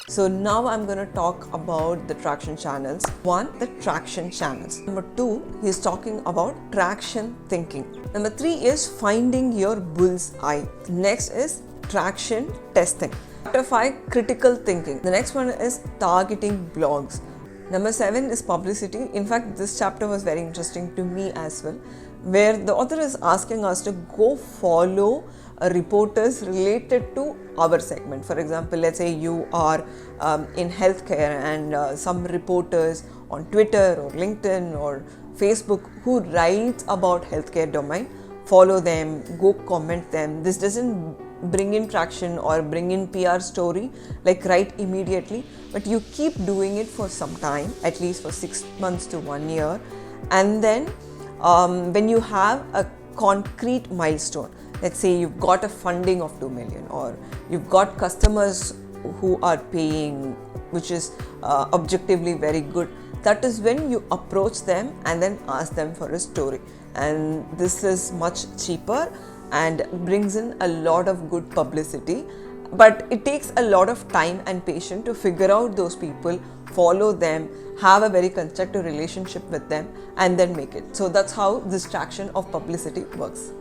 So now I'm going to talk about the traction channels. One, the traction channels. Number two, he's talking about traction thinking. Number three is finding your bull's eye. Next is traction testing. Chapter 5, critical thinking. The next one is targeting blogs. Number 7 is publicity. In fact, this chapter was very interesting to me as well, where the author is asking us to go follow reporters related to our segment. For example, let's say you are in healthcare and some reporters on Twitter or LinkedIn or Facebook who write about healthcare domain, follow them, go comment them. This doesn't bring in traction or bring in PR story like right immediately, but you keep doing it for some time, at least for 6 months to 1 year, and then when you have a concrete milestone, let's say you've got a funding of 2 million or you've got customers who are paying, which is objectively very good, that is when you approach them and then ask them for a story. And this is much cheaper and brings in a lot of good publicity, but it takes a lot of time and patience to figure out those people, follow them, have a very constructive relationship with them, and then make it. So that's how this traction of publicity works.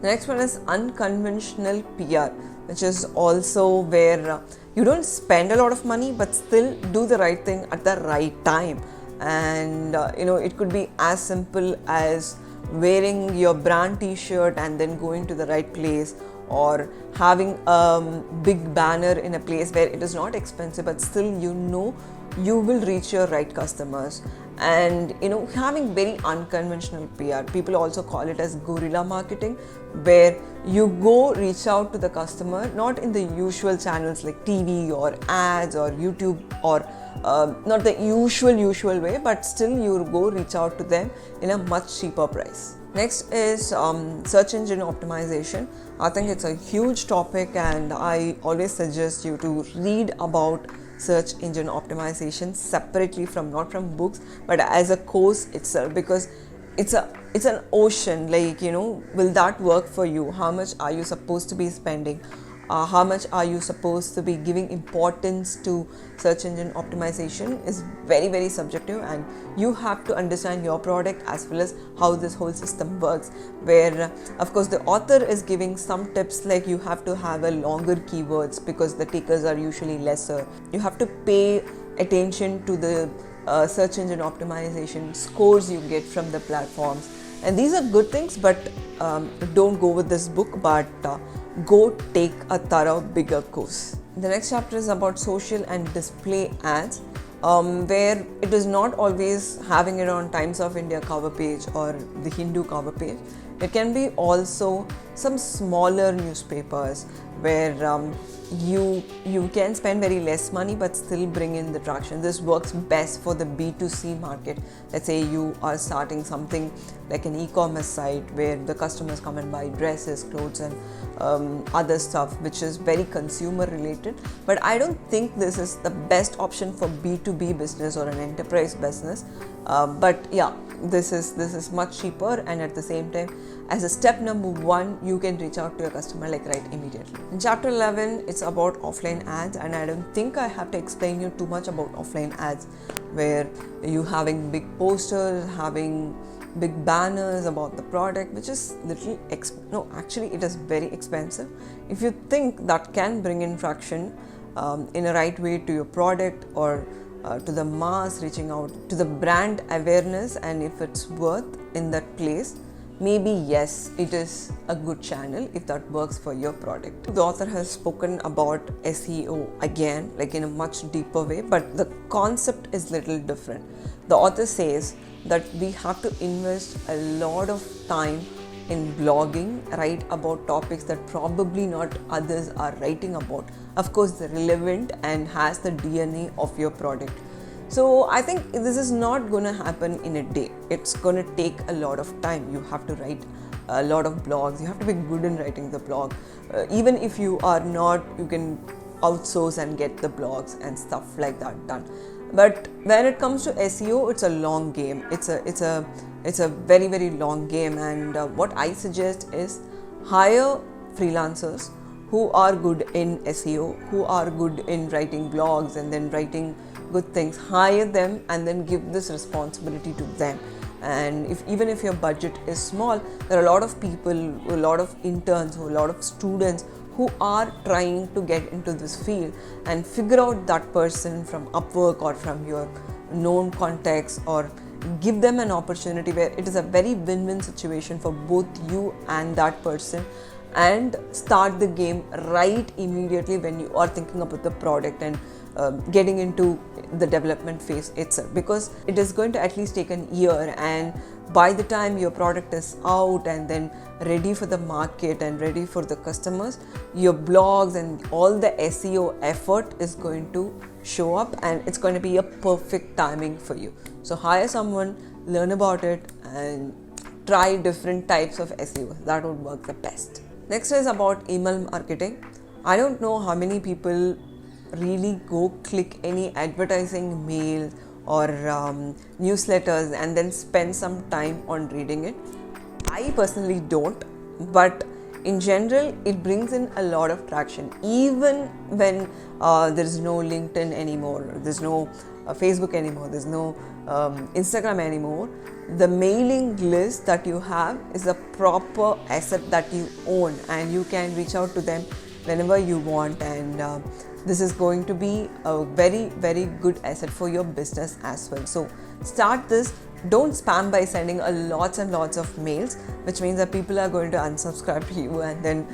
The next one is unconventional PR, which is also where you don't spend a lot of money but still do the right thing at the right time. And it could be as simple as wearing your brand t-shirt and then going to the right place, or having a big banner in a place where it is not expensive but still you will reach your right customers. And having very unconventional PR, people also call it as guerrilla marketing, where you go reach out to the customer not in the usual channels like TV or ads or YouTube, or not the usual way, but still you go reach out to them in a much cheaper price. Next is search engine optimization. I think it's a huge topic and I always suggest you to read about search engine optimization separately, not from books but as a course itself, because it's an ocean. Like, will that work for you? How much are you supposed to be spending? How much are you supposed to be giving importance to search engine optimization is very, very subjective, and you have to understand your product as well as how this whole system works, where of course the author is giving some tips like you have to have a longer keywords because the takers are usually lesser. You have to pay attention to the search engine optimization scores you get from the platforms, and these are good things, but don't go with this book, but go take a thorough bigger course. The next chapter is about social and display ads, where it is not always having it on Times of India cover page or the Hindu cover page. It can be also some smaller newspapers where you can spend very less money but still bring in the traction. This works best for the B2C market. Let's say you are starting something like an e-commerce site where the customers come and buy dresses, clothes and other stuff which is very consumer related. But I don't think this is the best option for B2B business or an enterprise business. But yeah, this is much cheaper, and at the same time, as a step number 1, you can reach out to your customer like right immediately. In chapter 11, it's about offline ads, and I don't think I have to explain you too much about offline ads, where you having big posters, having big banners about the product, which is actually it is very expensive. If you think that can bring in traction in a right way to your product or to the mass, reaching out to the brand awareness, and if it's worth in that place, maybe yes, it is a good channel if that works for your product. The author has spoken about SEO again, like in a much deeper way, but the concept is little different. The author says that we have to invest a lot of time in blogging, write about topics that probably not others are writing about. Of course, they're relevant and has the DNA of your product. So I think this is not going to happen in a day. It's going to take a lot of time. You have to write a lot of blogs. You have to be good in writing the blog. Even if you are not, you can outsource and get the blogs and stuff like that done. But when it comes to SEO, it's a long game. It's a very, very long game. And what I suggest is hire freelancers who are good in SEO, who are good in writing blogs and then writing good things. Hire them and then give this responsibility to them. And even if your budget is small, there are a lot of people, a lot of interns, a lot of students who are trying to get into this field, and figure out that person from Upwork or from your known contacts, or give them an opportunity where it is a very win-win situation for both you and that person, and start the game right immediately when you are thinking about the product and getting into the development phase itself, because it is going to at least take a year, and by the time your product is out and then ready for the market and ready for the customers, your blogs and all the SEO effort is going to show up, and it's going to be a perfect timing for you. So hire someone, learn about it, and try different types of SEO. That would work the best. Next is about email marketing. I don't know how many people really go click any advertising mail or newsletters and then spend some time on reading it. I personally don't, but in general it brings in a lot of traction. Even when there is no LinkedIn anymore, there's no Facebook anymore, there's no Instagram anymore, the mailing list that you have is a proper asset that you own, and you can reach out to them whenever you want, and this is going to be a very, very good asset for your business as well. So start this. Don't spam by sending lots and lots of mails, which means that people are going to unsubscribe to you and then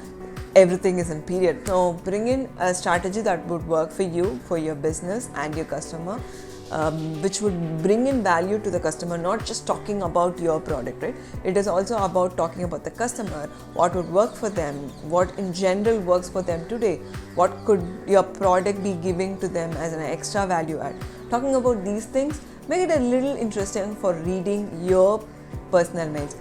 everything is in period. So bring in a strategy that would work for you, for your business and your customer, which would bring in value to the customer, not just talking about your product, right? It is also about talking about the customer, what would work for them, what in general works for them today, what could your product be giving to them as an extra value add. Talking about these things make it a little interesting for reading your personal mails.